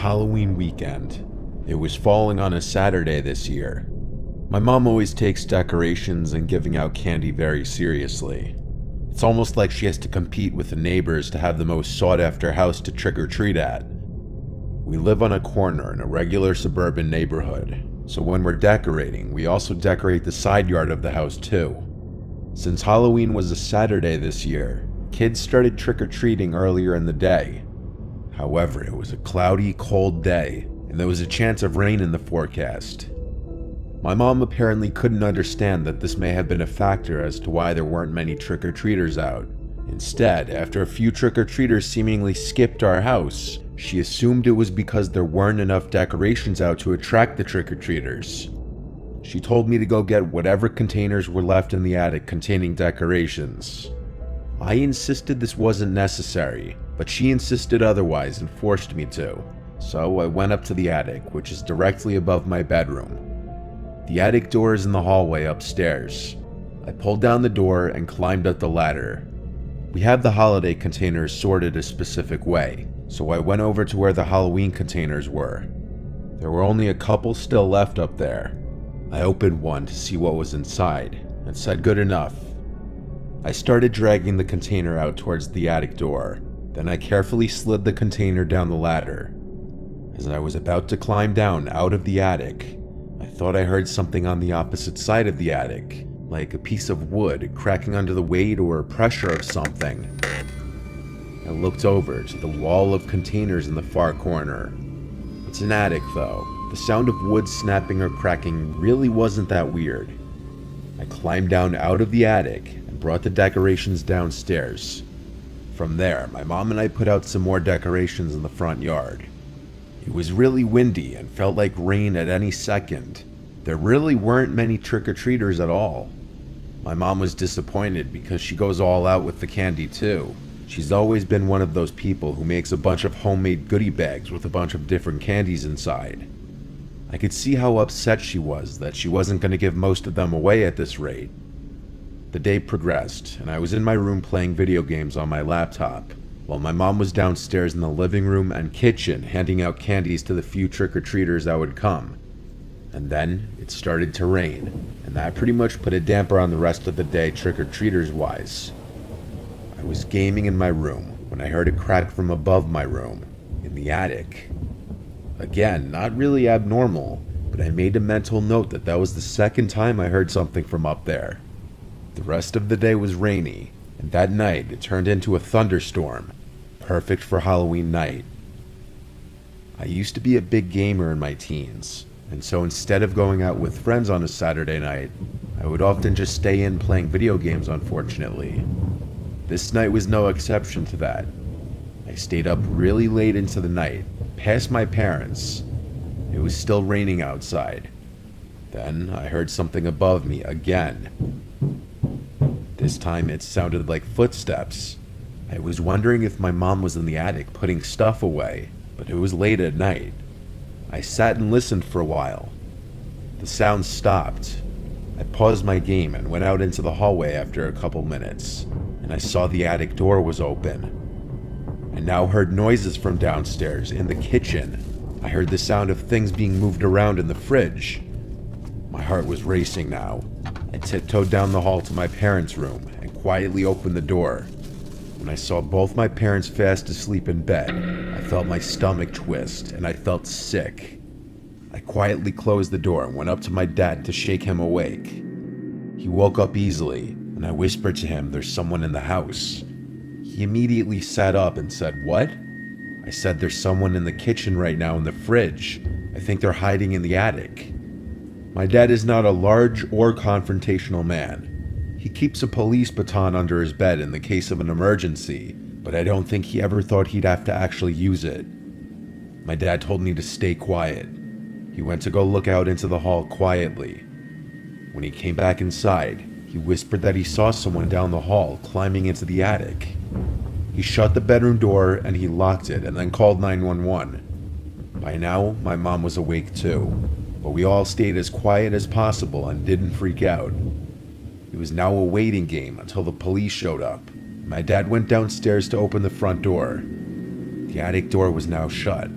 Halloween weekend. It was falling on a Saturday this year. My mom always takes decorations and giving out candy very seriously. It's almost like she has to compete with the neighbors to have the most sought-after house to trick-or-treat at. We live on a corner in a regular suburban neighborhood, so when we're decorating, we also decorate the side yard of the house too. Since Halloween was a Saturday this year, kids started trick-or-treating earlier in the day. However, it was a cloudy, cold day, and there was a chance of rain in the forecast. My mom apparently couldn't understand that this may have been a factor as to why there weren't many trick-or-treaters out. Instead, after a few trick-or-treaters seemingly skipped our house, she assumed it was because there weren't enough decorations out to attract the trick-or-treaters. She told me to go get whatever containers were left in the attic containing decorations. I insisted this wasn't necessary, but she insisted otherwise and forced me to. So I went up to the attic, which is directly above my bedroom. The attic door is in the hallway upstairs. I pulled down the door and climbed up the ladder. We have the holiday containers sorted a specific way, so I went over to where the Halloween containers were. There were only a couple still left up there. I opened one to see what was inside, and said good enough. I started dragging the container out towards the attic door, then I carefully slid the container down the ladder. As I was about to climb down out of the attic, I thought I heard something on the opposite side of the attic, like a piece of wood cracking under the weight or pressure of something. I looked over to the wall of containers in the far corner. It's an attic though. The sound of wood snapping or cracking really wasn't that weird. I climbed down out of the attic and brought the decorations downstairs. From there, my mom and I put out some more decorations in the front yard. It was really windy and felt like rain at any second. There really weren't many trick-or-treaters at all. My mom was disappointed because she goes all out with the candy too. She's always been one of those people who makes a bunch of homemade goodie bags with a bunch of different candies inside. I could see how upset she was that she wasn't going to give most of them away at this rate. The day progressed, and I was in my room playing video games on my laptop, while my mom was downstairs in the living room and kitchen handing out candies to the few trick-or-treaters that would come. And then it started to rain, and that pretty much put a damper on the rest of the day trick-or-treaters wise. I was gaming in my room when I heard a crack from above my room, in the attic. Again, not really abnormal, but I made a mental note that that was the second time I heard something from up there. The rest of the day was rainy, and that night it turned into a thunderstorm, perfect for Halloween night. I used to be a big gamer in my teens, and so instead of going out with friends on a Saturday night, I would often just stay in playing video games, unfortunately. This night was no exception to that. I stayed up really late into the night, past my parents. It was still raining outside. Then I heard something above me again. This time it sounded like footsteps. I was wondering if my mom was in the attic putting stuff away, but it was late at night. I sat and listened for a while. The sound stopped. I paused my game and went out into the hallway after a couple minutes, and I saw the attic door was open. I now heard noises from downstairs in the kitchen. I heard the sound of things being moved around in the fridge. My heart was racing now. I tiptoed down the hall to my parents' room and quietly opened the door. When I saw both my parents fast asleep in bed, I felt my stomach twist and I felt sick. I quietly closed the door and went up to my dad to shake him awake. He woke up easily, and I whispered to him there's someone in the house. He immediately sat up and said, "What?" I said, "There's someone in the kitchen right now in the fridge. I think they're hiding in the attic." My dad is not a large or confrontational man. He keeps a police baton under his bed in the case of an emergency, but I don't think he ever thought he'd have to actually use it. My dad told me to stay quiet. He went to go look out into the hall quietly. When he came back inside, he whispered that he saw someone down the hall climbing into the attic. He shut the bedroom door and he locked it and then called 911. By now, my mom was awake too, but we all stayed as quiet as possible and didn't freak out. It was now a waiting game until the police showed up. My dad went downstairs to open the front door. The attic door was now shut.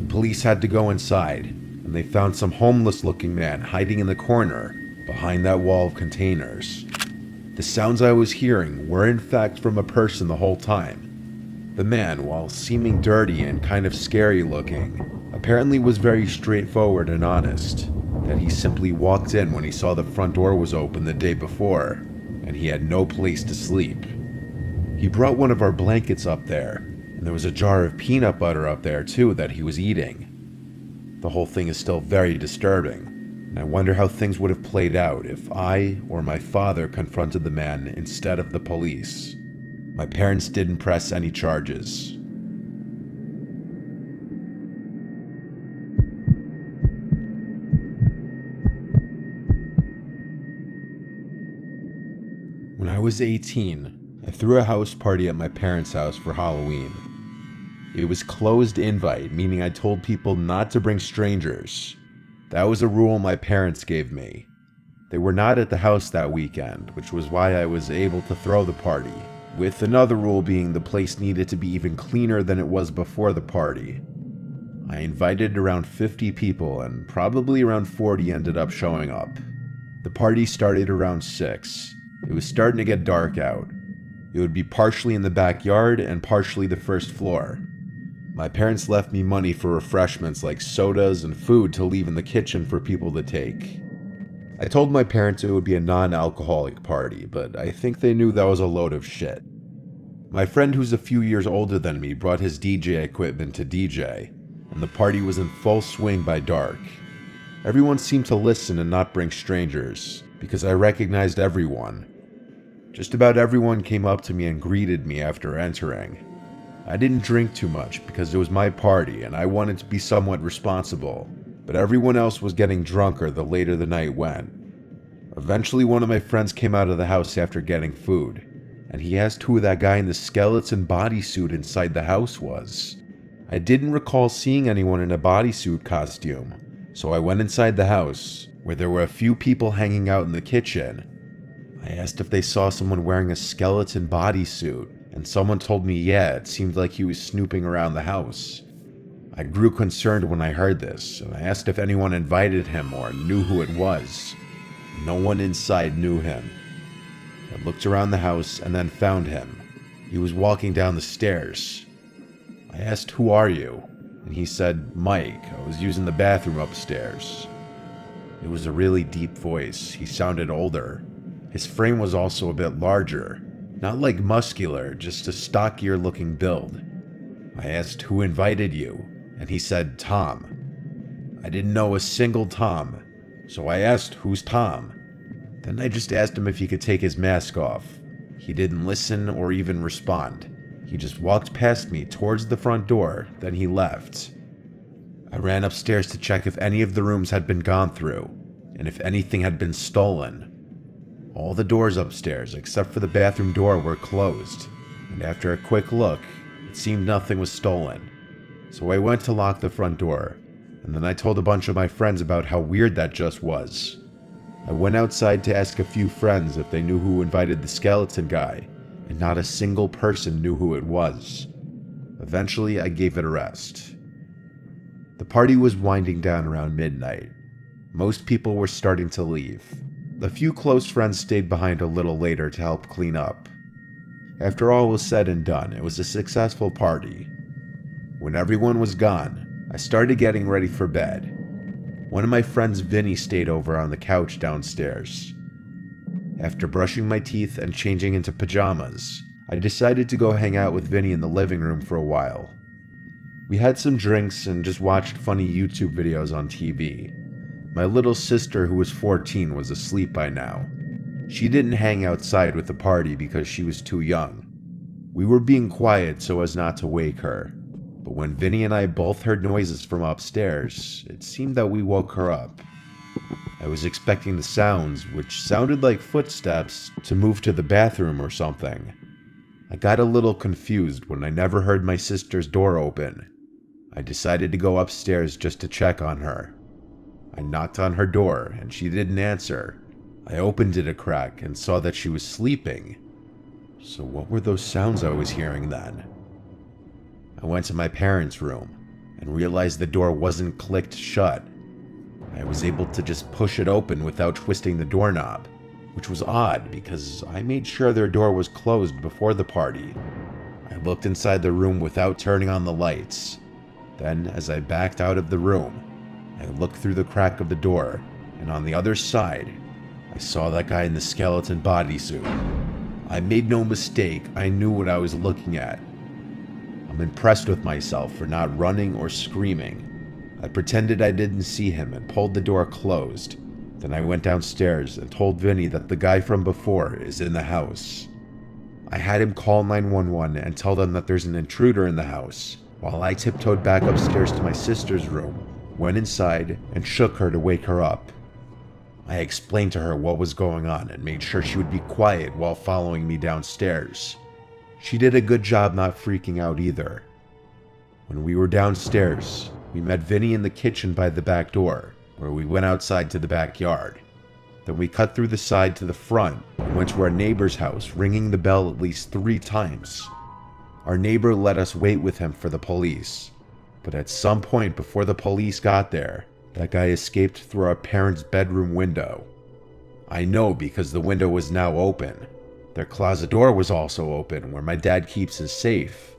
police had to go inside, and they found some homeless-looking man hiding in the corner behind that wall of containers. The sounds I was hearing were in fact from a person the whole time. The man, while seeming dirty and kind of scary looking, apparently was very straightforward and honest, that he simply walked in when he saw the front door was open the day before, and he had no place to sleep. He brought one of our blankets up there, and there was a jar of peanut butter up there too that he was eating. The whole thing is still very disturbing, and I wonder how things would have played out if I or my father confronted the man instead of the police. My parents didn't press any charges. When I was 18, I threw a house party at my parents' house for Halloween. It was closed invite, meaning I told people not to bring strangers. That was a rule my parents gave me. They were not at the house that weekend, which was why I was able to throw the party, with another rule being the place needed to be even cleaner than it was before the party. I invited around 50 people, and probably around 40 ended up showing up. The party started around 6. It was starting to get dark out. It would be partially in the backyard and partially the first floor. My parents left me money for refreshments like sodas and food to leave in the kitchen for people to take. I told my parents it would be a non-alcoholic party, but I think they knew that was a load of shit. My friend, who's a few years older than me, brought his DJ equipment to DJ, and the party was in full swing by dark. Everyone seemed to listen and not bring strangers, because I recognized everyone. Just about everyone came up to me and greeted me after entering. I didn't drink too much because it was my party and I wanted to be somewhat responsible, but everyone else was getting drunker the later the night went. Eventually, one of my friends came out of the house after getting food, and he asked who that guy in the skeleton bodysuit inside the house was. I didn't recall seeing anyone in a bodysuit costume, so I went inside the house, where there were a few people hanging out in the kitchen. I asked if they saw someone wearing a skeleton bodysuit, and someone told me yeah, it seemed like he was snooping around the house. I grew concerned when I heard this, and I asked if anyone invited him or knew who it was. No one inside knew him. I looked around the house and then found him. He was walking down the stairs. I asked, "Who are you?" And he said, "Mike, I was using the bathroom upstairs." It was a really deep voice. He sounded older. His frame was also a bit larger. Not like muscular, just a stockier looking build. I asked, "Who invited you?" And he said, "Tom." I didn't know a single Tom, so I asked, "Who's Tom?" Then I just asked him if he could take his mask off. He didn't listen or even respond. He just walked past me towards the front door, then he left. I ran upstairs to check if any of the rooms had been gone through, and if anything had been stolen. All the doors upstairs, except for the bathroom door, were closed, and after a quick look, it seemed nothing was stolen. So I went to lock the front door, and then I told a bunch of my friends about how weird that just was. I went outside to ask a few friends if they knew who invited the skeleton guy, and not a single person knew who it was. Eventually, I gave it a rest. The party was winding down around midnight. Most people were starting to leave. A few close friends stayed behind a little later to help clean up. After all was said and done, it was a successful party. When everyone was gone, I started getting ready for bed. One of my friends, Vinny, stayed over on the couch downstairs. After brushing my teeth and changing into pajamas, I decided to go hang out with Vinny in the living room for a while. We had some drinks and just watched funny YouTube videos on TV. My little sister, who was 14, was asleep by now. She didn't hang outside with the party because she was too young. We were being quiet so as not to wake her, but when Vinny and I both heard noises from upstairs, it seemed that we woke her up. I was expecting the sounds, which sounded like footsteps, to move to the bathroom or something. I got a little confused when I never heard my sister's door open. I decided to go upstairs just to check on her. I knocked on her door and she didn't answer. I opened it a crack and saw that she was sleeping. So what were those sounds I was hearing then? I went to my parents' room. and realized the door wasn't clicked shut. I was able to just push it open without twisting the doorknob, which was odd because I made sure their door was closed before the party. I looked inside the room without turning on the lights. Then, as I backed out of the room, I looked through the crack of the door, and on the other side, I saw that guy in the skeleton bodysuit. I made no mistake, I knew what I was looking at. I'm impressed with myself for not running or screaming. I pretended I didn't see him and pulled the door closed. Then I went downstairs and told Vinny that the guy from before is in the house. I had him call 911 and tell them that there's an intruder in the house, while I tiptoed back upstairs to my sister's room, went inside, and shook her to wake her up. I explained to her what was going on and made sure she would be quiet while following me downstairs. She did a good job not freaking out either. When we were downstairs, we met Vinny in the kitchen by the back door, where we went outside to the backyard. Then we cut through the side to the front and went to our neighbor's house, ringing the bell at least 3 times. Our neighbor let us wait with him for the police, but at some point before the police got there, that guy escaped through our parents' bedroom window. I know because the window was now open. Their closet door was also open where my dad keeps his safe.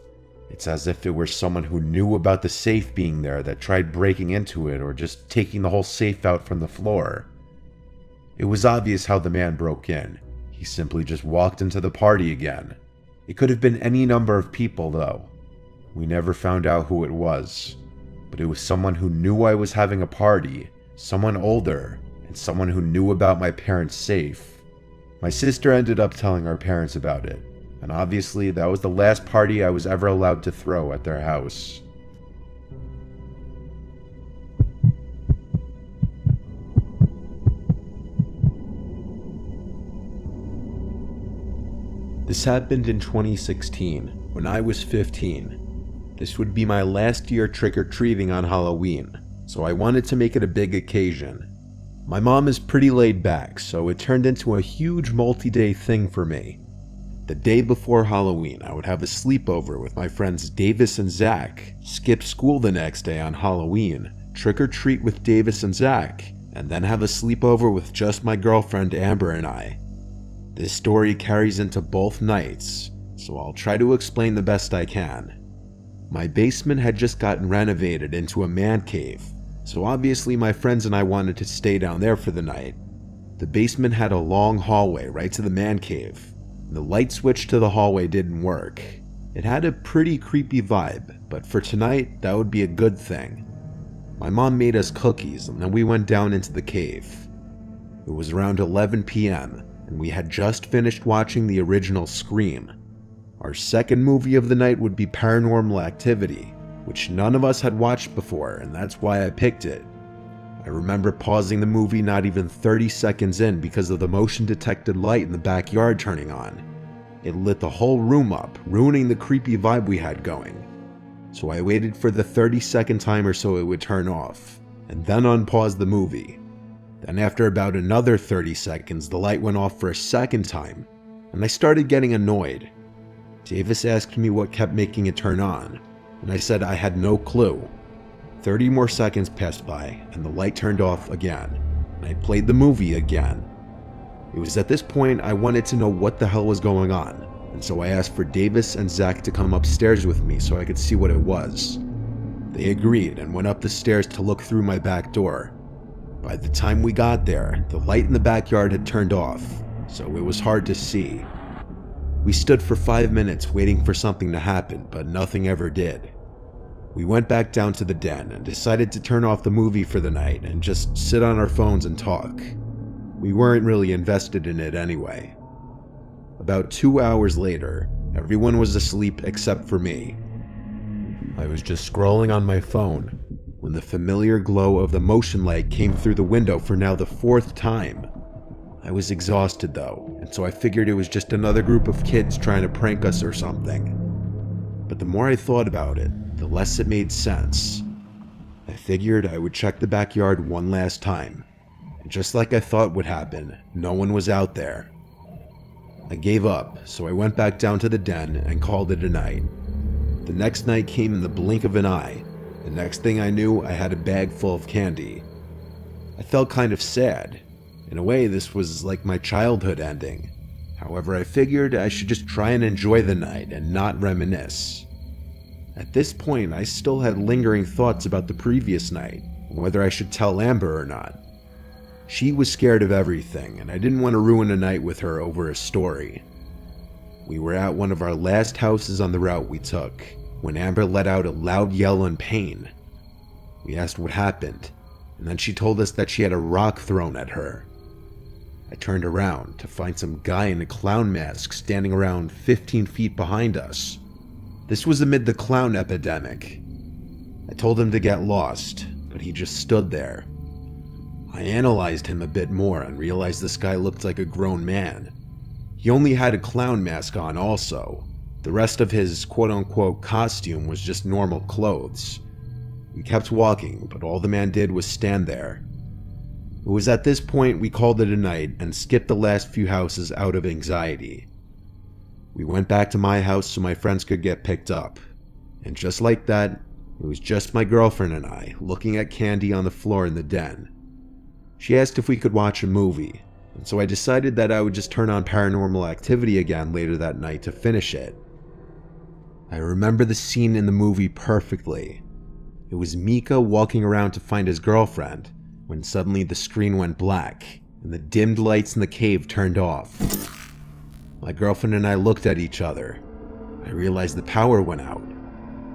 It's as if it were someone who knew about the safe being there that tried breaking into it or just taking the whole safe out from the floor. It was obvious how the man broke in. He simply just walked into the party again. It could have been any number of people though. We never found out who it was, but it was someone who knew I was having a party, someone older, and someone who knew about my parents' safe. My sister ended up telling our parents about it, and obviously that was the last party I was ever allowed to throw at their house. This happened in 2016, when I was 15. This would be my last year trick-or-treating on Halloween, so I wanted to make it a big occasion. My mom is pretty laid back, so it turned into a huge multi-day thing for me. The day before Halloween, I would have a sleepover with my friends Davis and Zach, skip school the next day on Halloween, trick-or-treat with Davis and Zach, and then have a sleepover with just my girlfriend Amber and I. This story carries into both nights, so I'll try to explain the best I can. My basement had just gotten renovated into a man cave, so obviously my friends and I wanted to stay down there for the night. The basement had a long hallway right to the man cave. The light switch to the hallway didn't work. It had a pretty creepy vibe, but for tonight, that would be a good thing. My mom made us cookies and then we went down into the cave. It was around 11 p.m. and we had just finished watching the original Scream. Our second movie of the night would be Paranormal Activity, which none of us had watched before, and that's why I picked it. I remember pausing the movie not even 30 seconds in because of the motion-detected light in the backyard turning on. It lit the whole room up, ruining the creepy vibe we had going. So I waited for the 30-second timer so it would turn off, and then unpaused the movie. Then after about another 30 seconds, the light went off for a second time, and I started getting annoyed. Davis asked me what kept making it turn on, and I said I had no clue. 30 more seconds passed by, and the light turned off again, and I played the movie again. It was at this point I wanted to know what the hell was going on, and so I asked for Davis and Zach to come upstairs with me so I could see what it was. They agreed and went up the stairs to look through my back door. By the time we got there, the light in the backyard had turned off, so it was hard to see. We stood for 5 minutes waiting for something to happen, but nothing ever did. We went back down to the den and decided to turn off the movie for the night and just sit on our phones and talk. We weren't really invested in it anyway. About 2 hours later, everyone was asleep except for me. I was just scrolling on my phone when the familiar glow of the motion light came through the window for now the 4th time. I was exhausted though, and so I figured it was just another group of kids trying to prank us or something. But the more I thought about it, the less it made sense. I figured I would check the backyard one last time, and just like I thought would happen, no one was out there. I gave up, so I went back down to the den and called it a night. The next night came in the blink of an eye, The next thing I knew, I had a bag full of candy. I felt kind of sad. In a way, this was like my childhood ending. However, I figured I should just try and enjoy the night and not reminisce. At this point, I still had lingering thoughts about the previous night, whether I should tell Amber or not. She was scared of everything, and I didn't want to ruin a night with her over a story. We were at one of our last houses on the route we took, when Amber let out a loud yell in pain. We asked what happened, and then she told us that she had a rock thrown at her. I turned around to find some guy in a clown mask standing around 15 feet behind us. This was amid the clown epidemic. I told him to get lost, but he just stood there. I analyzed him a bit more and realized this guy looked like a grown man. He only had a clown mask on also. The rest of his quote-unquote costume was just normal clothes. We kept walking, but all the man did was stand there. It was at this point we called it a night and skipped the last few houses out of anxiety. We went back to my house so my friends could get picked up. And just like that, it was just my girlfriend and I looking at candy on the floor in the den. She asked if we could watch a movie, and so I decided that I would just turn on Paranormal Activity again later that night to finish it. I remember the scene in the movie perfectly. It was Mika walking around to find his girlfriend, when suddenly the screen went black, and the dimmed lights in the cave turned off. My girlfriend and I looked at each other. I realized the power went out.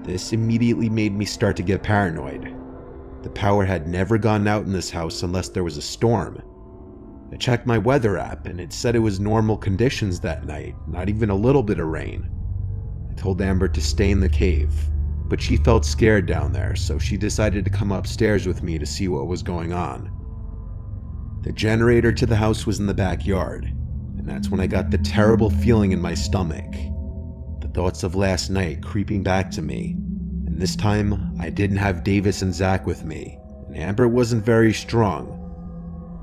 This immediately made me start to get paranoid. The power had never gone out in this house unless there was a storm. I checked my weather app and it said it was normal conditions that night, not even a little bit of rain. I told Amber to stay in the cave, but she felt scared down there, so she decided to come upstairs with me to see what was going on. The generator to the house was in the backyard, and that's when I got the terrible feeling in my stomach. The thoughts of last night creeping back to me, and this time I didn't have Davis and Zach with me, and Amber wasn't very strong.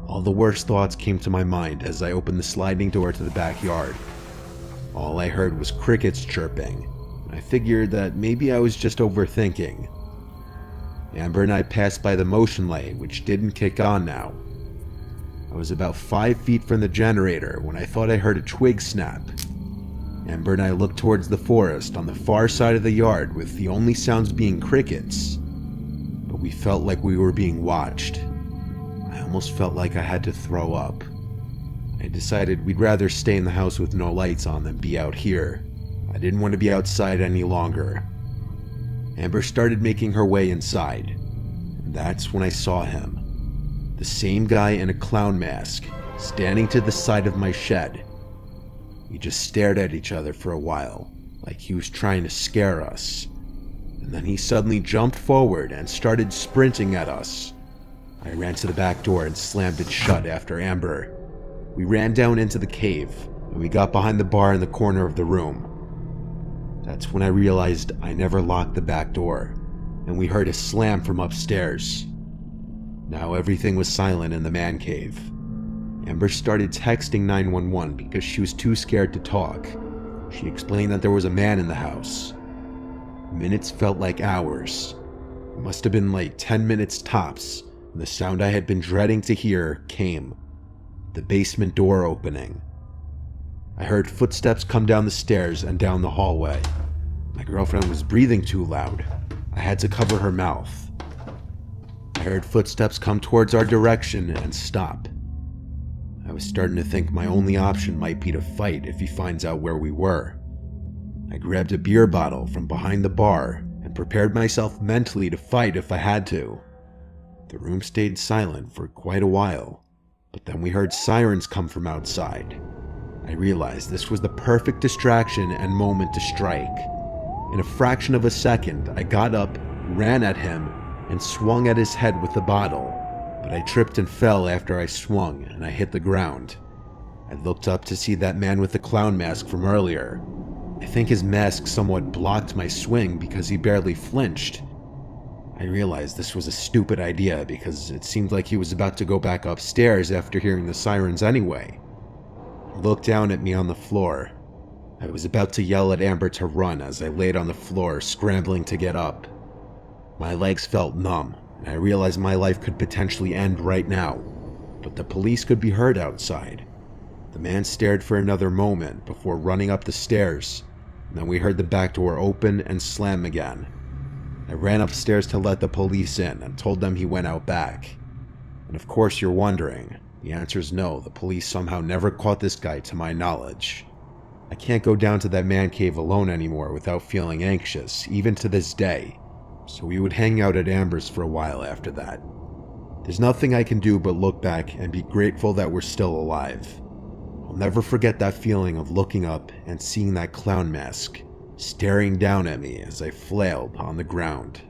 All the worst thoughts came to my mind as I opened the sliding door to the backyard. All I heard was crickets chirping. I figured that maybe I was just overthinking. Amber and I passed by the motion light, which didn't kick on now. I was about 5 feet from the generator when I thought I heard a twig snap. Amber and I looked towards the forest on the far side of the yard, with the only sounds being crickets. But we felt like we were being watched. I almost felt like I had to throw up. I decided we'd rather stay in the house with no lights on than be out here. I didn't want to be outside any longer. Amber started making her way inside, and that's when I saw him. The same guy in a clown mask, standing to the side of my shed. We just stared at each other for a while, like he was trying to scare us. And then he suddenly jumped forward and started sprinting at us. I ran to the back door and slammed it shut after Amber. We ran down into the cave, and we got behind the bar in the corner of the room. That's when I realized I never locked the back door, and we heard a slam from upstairs. Now everything was silent in the man cave. Amber started texting 911 because she was too scared to talk. She explained that there was a man in the house. Minutes felt like hours. It must have been like 10 minutes tops, and the sound I had been dreading to hear came. The basement door opening. I heard footsteps come down the stairs and down the hallway. My girlfriend was breathing too loud. I had to cover her mouth. I heard footsteps come towards our direction and stop. I was starting to think my only option might be to fight if he finds out where we were. I grabbed a beer bottle from behind the bar and prepared myself mentally to fight if I had to. The room stayed silent for quite a while, but then we heard sirens come from outside. I realized this was the perfect distraction and moment to strike. In a fraction of a second, I got up, ran at him, and swung at his head with the bottle, but I tripped and fell after I swung, and I hit the ground. I looked up to see that man with the clown mask from earlier. I think his mask somewhat blocked my swing because he barely flinched. I realized this was a stupid idea because it seemed like he was about to go back upstairs after hearing the sirens anyway. He looked down at me on the floor. I was about to yell at Amber to run as I laid on the floor, scrambling to get up. My legs felt numb, and I realized my life could potentially end right now, but the police could be heard outside. The man stared for another moment before running up the stairs, and then we heard the back door open and slam again. I ran upstairs to let the police in and told them he went out back. And of course you're wondering, the answer is no, the police somehow never caught this guy to my knowledge. I can't go down to that man cave alone anymore without feeling anxious, even to this day, so we would hang out at Amber's for a while after that. There's nothing I can do but look back and be grateful that we're still alive. I'll never forget that feeling of looking up and seeing that clown mask staring down at me as I flailed on the ground.